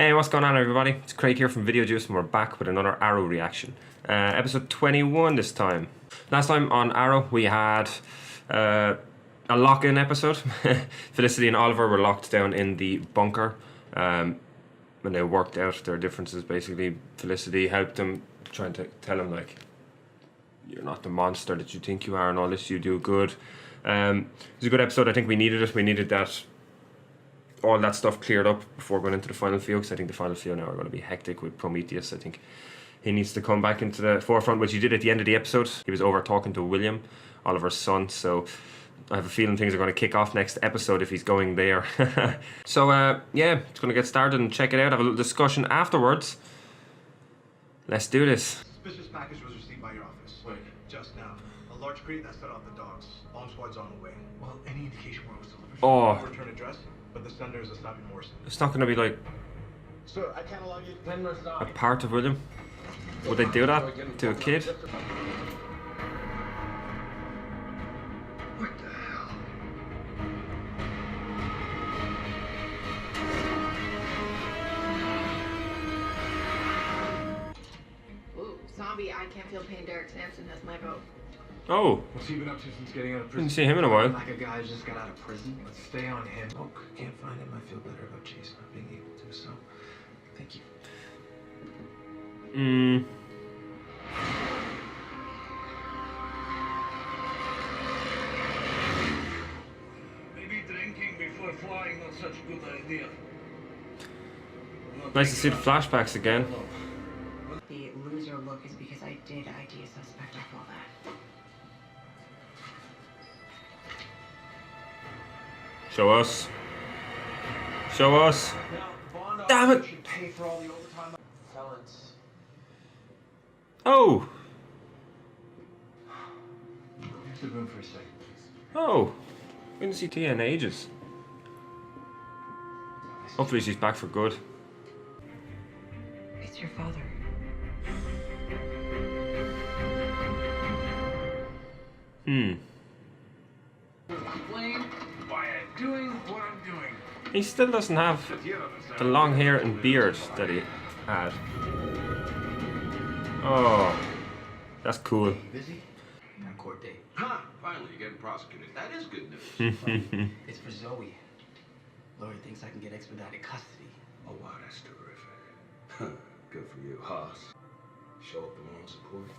Hey, what's going on everybody? It's Craig here from Video Juice and we're back with another Arrow reaction. Episode 21 this time. Last time on Arrow we had a lock-in episode. Felicity and Oliver were locked down in the bunker and they worked out their differences basically. Felicity helped them, trying to tell them like, you're not the monster that you think you are and all this, you do good. It was a good episode. I think we needed it. We needed that, all that stuff cleared up before going into the final few, because I think the final few now are going to be hectic with Prometheus. I think he needs to come back into the forefront, which he did at the end of the episode. He was over talking to William, Oliver's son, so I have a feeling things are going to kick off next episode if he's going there. So yeah, it's going to get started and check it out. Have a little discussion afterwards. Let's do this. Suspicious package was received by your office. Wait. Just now. A large crate that set off the dogs. Bomb squad's on the way. Well, any indication where it was delivered? Oh. Return address, but the sender is a Snappy Morrison. It's not going to be like Sir, I can't allow you to a part of William. Would they do that to a kid? What the hell? Ooh, zombie, I can't feel pain. Derek Sampson has my vote. Oh, What's he been up to since getting out of prison? didn't see him in a while. Like a guy who just got out of prison. Let's stay on him. Oh, can't find him. I feel better about Chase not being able to, so thank you. Maybe drinking before flying not such a good idea. Nice to see the flashbacks again. The loser look is because I did ID a suspect. I feel that. Show us. Show us. Damn it! Should pay for all the overtime. Felons. Oh! Here's the room for a second, please. Oh! We didn't see Tia in ages. Hopefully she's back for good. It's your father. Explain why I'm doing what I'm doing. He still doesn't have the long hair and beard that he had. Oh, that's cool. Busy? Got a court date. Huh, finally you're getting prosecuted. That is good news. It's for Zoe. Lawyer thinks I can get expedited custody. Oh wow, that's terrific. Good for you, Haas. Show up the moral support.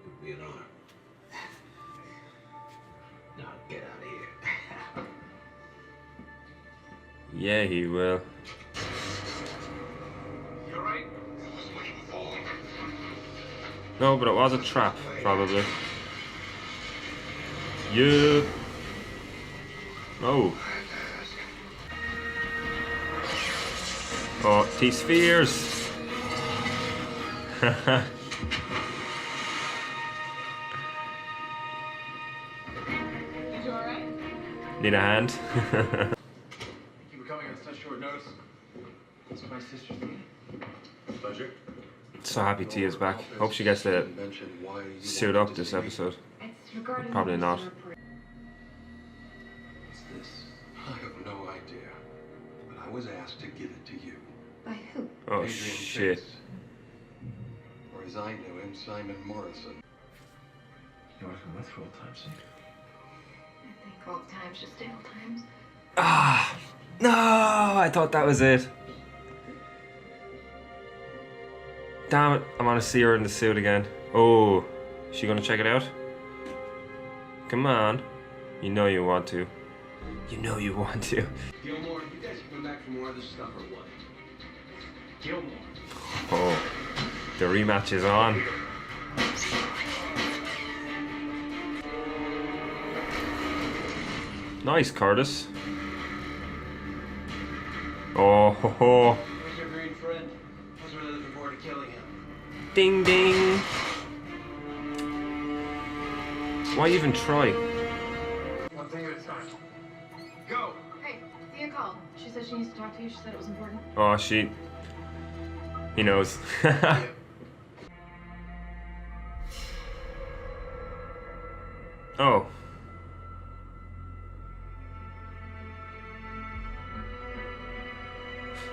It would be an honor. Now get out of here. Yeah, he will. You're right. No, but it was a trap, probably. Yeah. Oh. Oh, T-spheres. You alright? Need a hand? Thank you for coming on such short notice. That's what my sister's doing. Pleasure. So happy Tia's back. Hope she gets to suit up this episode. It's regarding Probably not. What's this? I have no idea. But I was asked to give it to you. By who? Oh Adrian shit. Chase. Or as I knew him, Simon Morrison. You want to come with for old time's sake? I think old times just stay old times. Ah! No! I thought that was it. Damn it, I want to see her in the suit again. Oh, is she gonna check it out? Come on. You know you want to. You know you want to. Gilmore, you guys have been back for more of this stuff or what? Gilmore. Oh, the rematch is on. Nice, Curtis. Oh, ho, ho. Where's your green friend? I was really looking forward to killing him. Ding, ding. Why even try? One thing at a time. Go! Hey, Thea called. She said she needs to talk to you. She said it was important. Oh, she. He knows. Oh.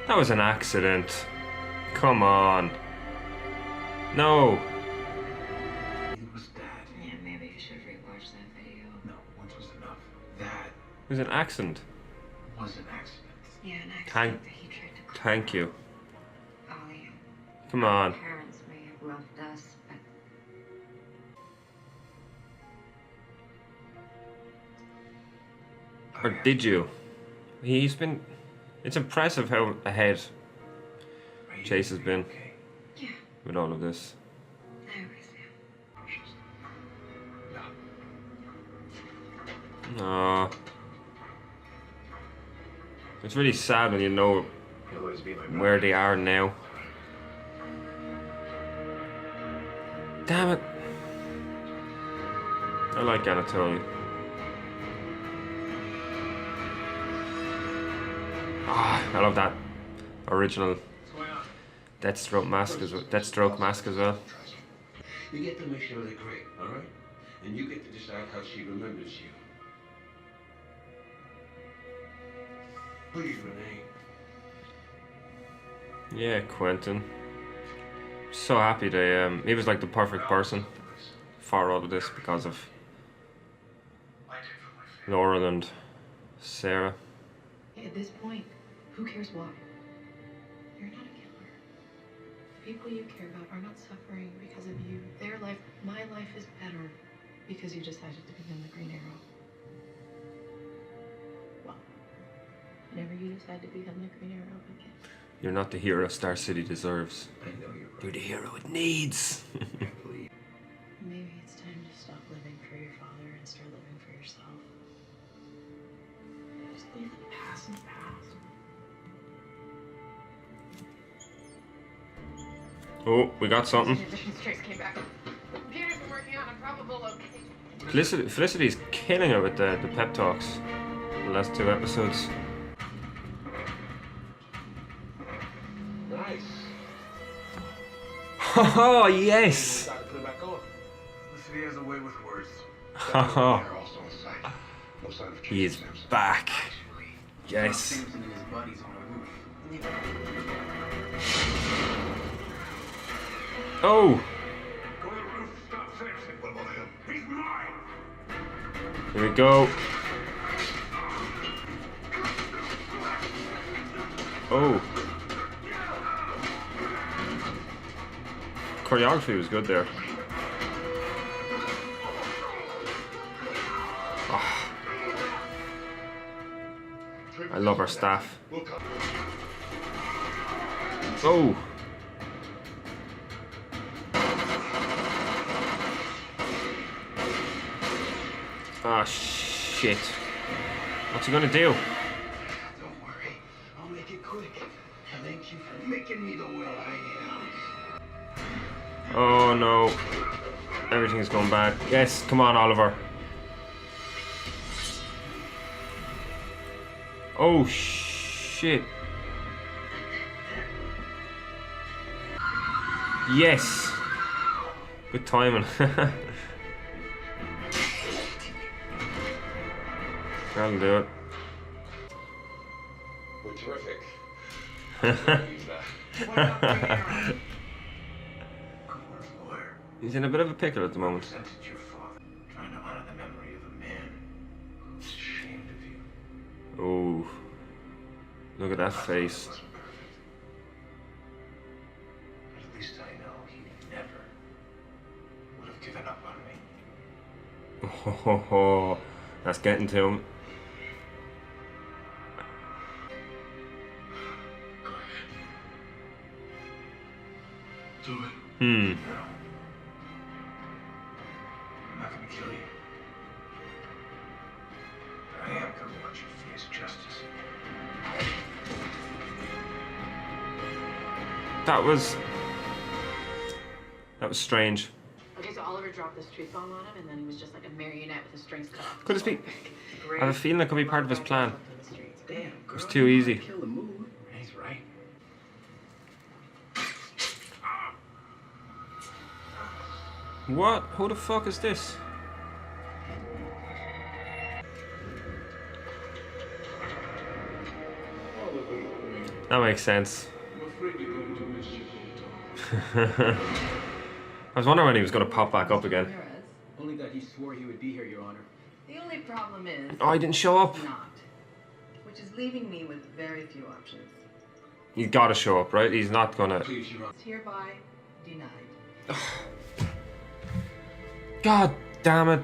That was an accident. Come on. No. It was that. Yeah, maybe you should rewatch that video. No, once was enough. That It was an accident. was an accident. Yeah, an accident Thank- that he tried to Thank you. Ollie. Come on. Parents may have loved us, but Or did you? He's been... It's impressive how ahead Are you Chase has been okay? yeah, with all of this. I always am. Precious. No. Aw. It's really sad when you know You'll always be my brother. where they are now. Damn it. I like Anatoly. Ah, I love that original What's going on? Deathstroke mask as well. You get to make sure they're great, all right? And you get to decide how she remembers you. Please, Renee. Yeah, Quentin. So happy they he was like the perfect person for all of this because of I did for my family. Laurel and Sarah. At this point, who cares why? You're not a killer. The people you care about are not suffering because of you. Their life, my life is better because you decided to become the Green Arrow. Well, whenever you decide to become the Green Arrow again. You're not the hero Star City deserves. I know you're You're right. the hero it needs. Please. Maybe it's time to stop living for your father and start living for yourself. Just leave the past in the past. Oh, we got something. Emissions trace came back. Computer's been working on a probable location. Felicity's killing it with the pep talks. The last 2 episodes. Nice. Oh yes! Got to put it back on. The city has a way with words. Haha. They're also inside. No sign of He is Chase Sampson. back. Actually, Yes. Samson and his buddies on a roof. And they Oh! go to the roof. Stop Sampson. What about him? He's mine. Here we go. Oh. Choreography was good there. Ah. I love our staff. We'll come. Oh. Ah, shit. What's he gonna do? Don't worry. I'll make it quick. Thank you for making me the way I am. Oh no. Everything's going bad. Yes, come on, Oliver. Oh, shit. Yes. Good timing. That'll do it. We're terrific. Use that. Court's lawyer. He's in a bit of a pickle at the moment. Presented your father, trying to honor the memory of a man who's ashamed of you. Oh. Look at that face. He wasn't perfect. But at least I know he never would have given up on me. Oh, ho, ho. That's getting to him. Go ahead. Do it. Hmm. No. I'm not gonna kill you. But I am gonna want you to face justice. That was strange. Okay, so Oliver dropped this truth bomb on him, and then he was just like a marionette with his strings cut off. Could this be? I have a feeling it could be part of his plan. Damn, girl. It's too easy. Kill the mood. He's right. What? Who the fuck is this? That makes sense. I'm afraid you're going to mischief, old Tom. I was wondering when he was going to pop back up again. Ramirez. Only that he swore he would be here, Your Honor. The only problem is Oh, he didn't show up. he's not, which is leaving me with very few options. He's got to show up, right? He's not going to... Please, Your Honor. It's hereby denied. God damn it.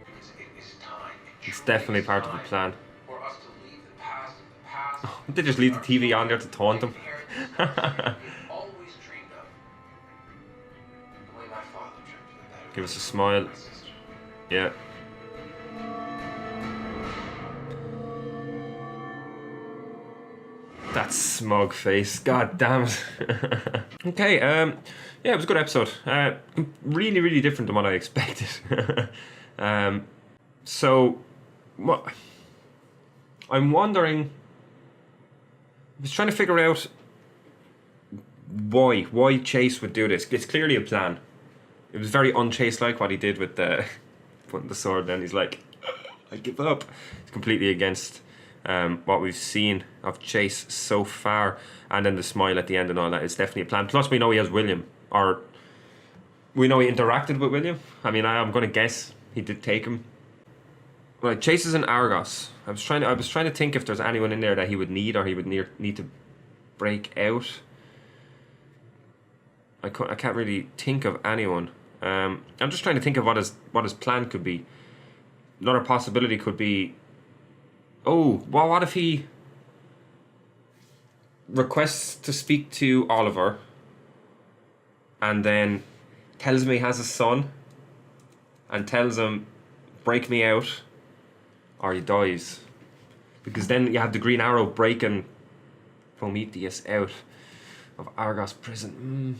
It is time. It's definitely part of the plan. For us to leave the past in the past. They just leave the TV on there to taunt him. We've always dreamed of. The way my father dreamt of that. Give us a smile. My sister. Yeah. That smug face. God damn it. Okay, yeah, it was a good episode. Really, really different than what I expected. So, what I'm wondering, I was trying to figure out why Chase would do this. It's clearly a plan. It was very un-Chase-like what he did with the putting the sword down. He's like, I give up. It's completely against what we've seen of Chase so far, and then the smile at the end and all that. It's definitely a plan. Plus, we know he has William, or we know he interacted with William. I mean, I'm going to guess he did take him. Right, Chase is in Argos. I was trying to think if there's anyone in there that he would need, or he would need to break out. I can't really think of anyone. I'm just trying to think of what his plan could be. Another possibility could be, oh, well, what if he requests to speak to Oliver and then tells me he has a son and tells him, break me out or he dies. Because then you have the Green Arrow breaking Prometheus out of Argos prison.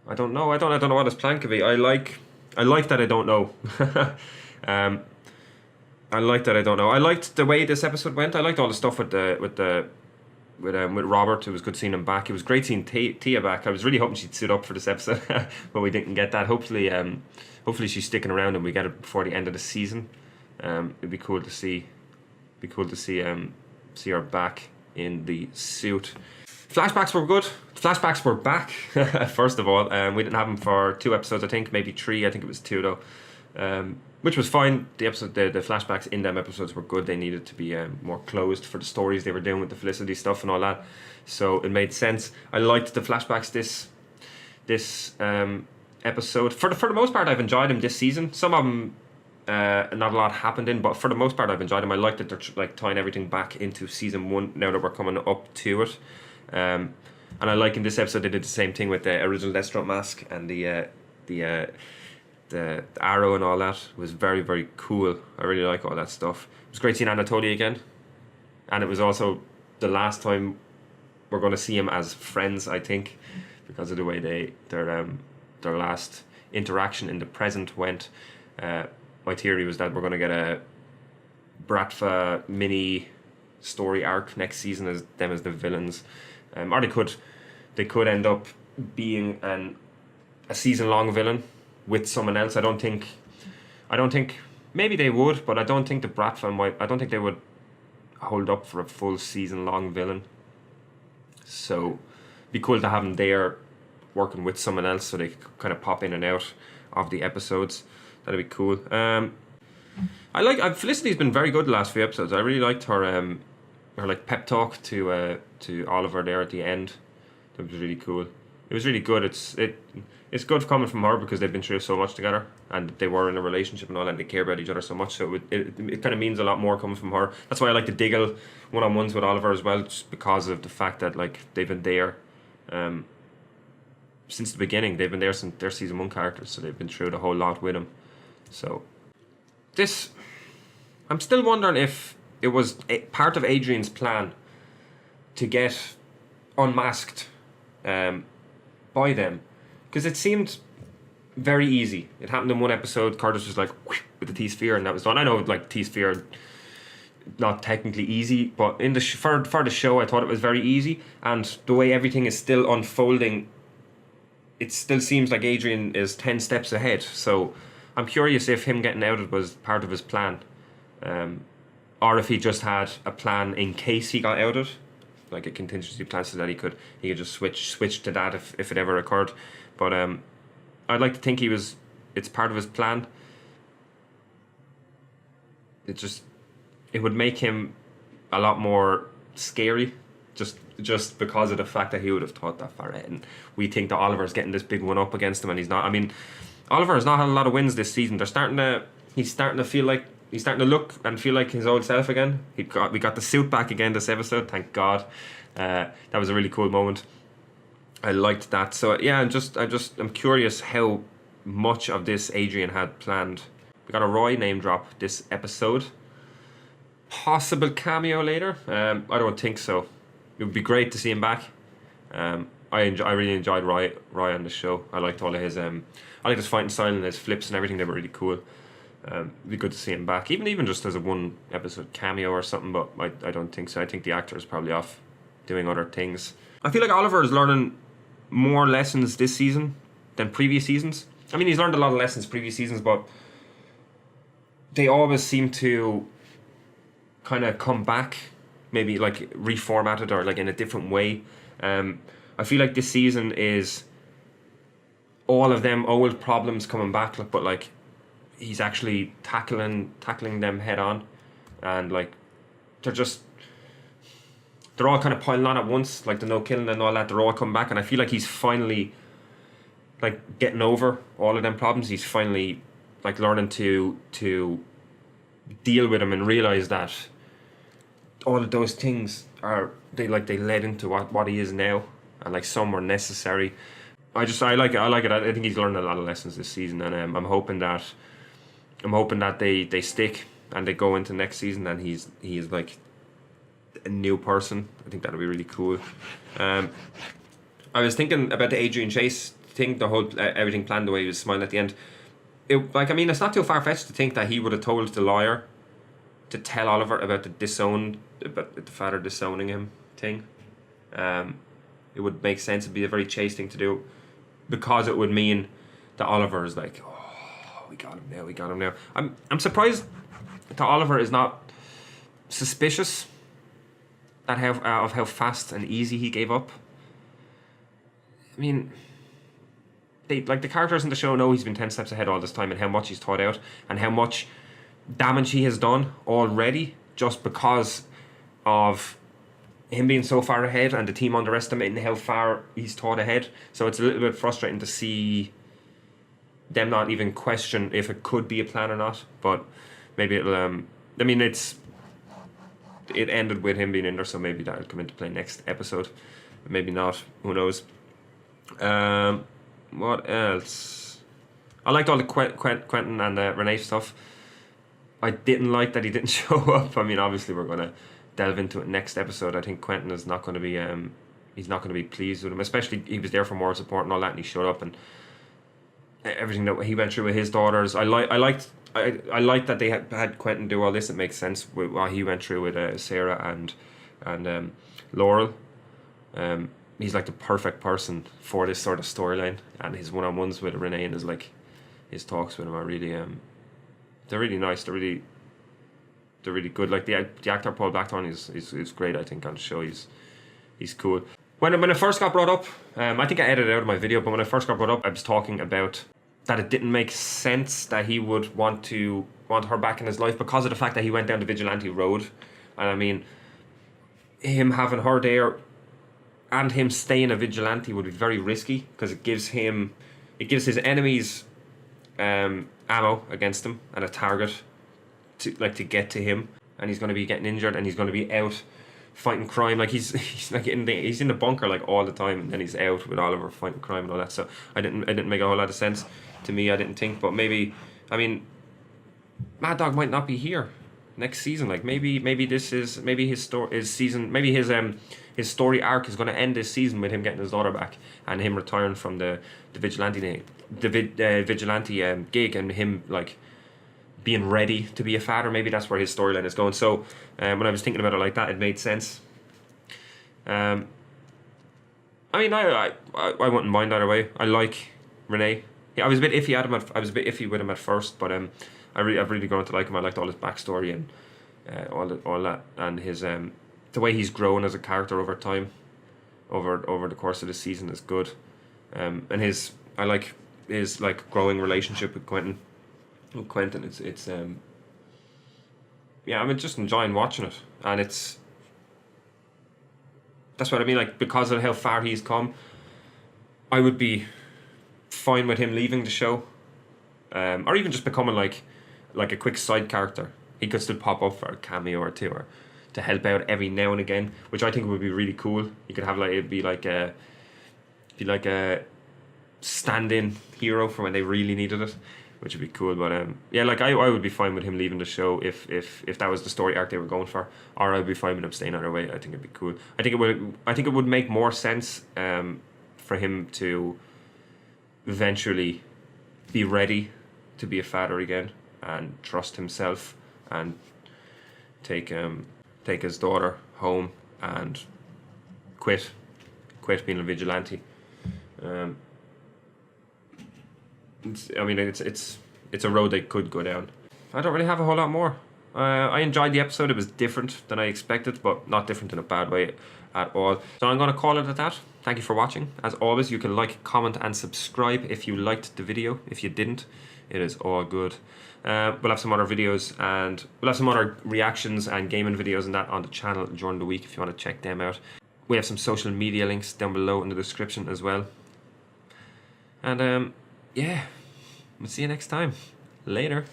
I don't know. I don't know what his plan could be. I like that I don't know. I like that I don't know. I liked the way this episode went. I liked all the stuff with Robert. It was good seeing him back. It was great seeing Tia back. I was really hoping she'd suit up for this episode, but we didn't get that. Hopefully she's sticking around and we get it before the end of the season. It'd be cool to see. See her back in the suit. Flashbacks were good. Flashbacks were back. First of all, we didn't have them for 2 episodes. I think maybe 3. I think it was 2 though. Which was fine. The flashbacks in them episodes were good. They needed to be more closed for the stories they were doing with the Felicity stuff and all that. So it made sense. I liked the flashbacks this episode. For the most part, I've enjoyed them this season. Some of them, not a lot happened in, but for the most part, I've enjoyed them. I like that they're like tying everything back into season 1 now that we're coming up to it. And I like in this episode they did the same thing with the original Deathstroke mask and the arrow and all that. It was very, very cool. I really like all that stuff. It was great seeing Anatoly again, and it was also the last time we're going to see him as friends, I think, because of the way their last interaction in the present went. My theory was that we're going to get a Bratva mini story arc next season as them as the villains, or they could end up being a season-long villain with someone else. I don't think maybe they would, but I don't think the Bratva I don't think they would hold up for a full season-long villain. So it'd be cool to have them there working with someone else so they could kind of pop in and out of the episodes. That'd be cool. Felicity's been very good the last few episodes. I really liked her like pep talk to Oliver there at the end. That was really cool. It was really good. It's good coming from her because they've been through so much together and they were in a relationship and all that, and they care about each other so much. So it kind of means a lot more coming from her. That's why I like the Diggle one-on-ones with Oliver as well, just because of the fact that like they've been there since the beginning. They've been there since their season 1 characters, so they've been through the whole lot with him. So I'm still wondering if it was part of Adrian's plan to get unmasked by them, because it seemed very easy. It happened in one episode. Curtis was like with the T-Sphere and that was done. I know like T-Sphere not technically easy, but in the for the show I thought it was very easy, and the way everything is still unfolding, it still seems like Adrian is 10 steps ahead. So I'm curious if him getting outed was part of his plan. or if he just had a plan in case he got outed, like a contingency plan, so that he could just switch to that if it ever occurred. But I'd like to think it's part of his plan. It would make him a lot more scary, just because of the fact that he would have thought that far ahead. And we think that Oliver's getting this big one up against him, and he's not. I mean, Oliver has not had a lot of wins this season. He's starting to feel like he's starting to look and feel like his old self again. We got the suit back again this episode, thank God. That was a really cool moment. I liked that. So yeah, I'm curious how much of this Adrian had planned. We got a Roy name drop this episode. Possible cameo later. I don't think so. It would be great to see him back. I really enjoyed Roy on the show. I liked all of his I liked his fighting style and his flips and everything. They were really cool. It'd be good to see him back, even just as a one episode cameo or something. But I don't think so. I think the actor is probably off doing other things. I feel like Oliver is learning more lessons this season than previous seasons. I mean, he's learned a lot of lessons previous seasons, but they always seem to kind of come back, maybe like reformatted or like in a different way. I feel like this season is all of them old problems coming back, but like he's actually tackling them head on, and like they're all kind of piling on at once, like the no killing and all that. They're all coming back, and I feel like he's finally like getting over all of them problems. He's finally like learning to deal with them and realize that all of those things they led into what he is now, and like some were necessary. I like it. I think he's learned a lot of lessons this season, and I'm hoping that they stick and they go into next season and he's like a new person. I think that'll be really cool. I was thinking about the Adrian Chase thing, the whole everything planned the way he was smiling at the end. It's not too far-fetched to think that he would have told the lawyer to tell Oliver about the father disowning him thing. It would make sense. It'd be a very Chase thing to do, because it would mean that Oliver is like, oh, we got him now. I'm surprised that Oliver is not suspicious of how fast and easy he gave up. I mean, the characters in the show know he's been 10 steps ahead all this time, and how much he's thought out and how much damage he has done already just because of him being so far ahead and the team underestimating how far he's thought ahead. So it's a little bit frustrating to see them not even question if it could be a plan or not. But maybe it'll it ended with him being in there, so maybe that'll come into play next episode. Maybe not, who knows. What else? I liked all the Quentin and Renee stuff. I didn't like that he didn't show up. I mean, obviously we're going to delve into it next episode. I think Quentin is not going to be he's not going to be pleased with him, especially he was there for moral support and all that, and he showed up, and everything that he went through with his daughters. I liked that they had Quentin do all this. It makes sense with what he went through with Sarah and Laurel. He's like the perfect person for this sort of storyline, and his one-on-ones with Renee and his talks with him are really they're really nice. They're really good. Like the actor Paul Blackthorne is great. I think on the show he's cool. When it first got brought up, I think I edited it out of my video, but when it first got brought up, I was talking about that it didn't make sense that he would want her back in his life because of the fact that he went down the vigilante road. And I mean, him having her there and him staying a vigilante would be very risky, because it gives his enemies ammo against him and a target to get to him, and he's going to be getting injured and he's going to be out fighting crime. Like he's in the bunker like all the time, and then he's out with Oliver fighting crime and all that. So I didn't make a whole lot of sense to me. I didn't think, but maybe, I mean, Mad Dog might not be here next season. Like maybe his story arc is going to end this season with him getting his daughter back and him retiring from the vigilante gig, and him like being ready to be a father. Maybe that's where his storyline is going. So when I was thinking about it like that, it made sense. I mean, I wouldn't mind either way. I like Renee. Yeah, I was a bit iffy with him at first, but I've really grown to like him. I liked all his backstory, and all that, and his the way he's grown as a character over time, over the course of the season is good, and I like his like growing relationship with Quentin. With Quentin, it's yeah, I'm just enjoying watching it, and that's what I mean. Like, because of how far he's come, I would be fine with him leaving the show, or even just becoming like a quick side character. He could still pop up for a cameo or two, or to help out every now and again, which I think would be really cool. You could have it'd be like a stand-in hero for when they really needed it, which would be cool. But yeah, like I would be fine with him leaving the show if that was the story arc they were going for, or I'd be fine with him staying either way. I think it'd be cool. I think it would make more sense for him to eventually be ready to be a father again and trust himself and take his daughter home and quit being a vigilante. It's a road they could go down. I don't really have a whole lot more. I enjoyed the episode. It was different than I expected, but not different in a bad way at all. So I'm going to call it at that. Thank you for watching. As always, you can like, comment and subscribe if you liked the video. If you didn't, it is all good. We'll have some other videos, and we'll have some other reactions and gaming videos and that on the channel during the week if you want to check them out. We have some social media links down below in the description as well. And yeah, we'll see you next time. Later.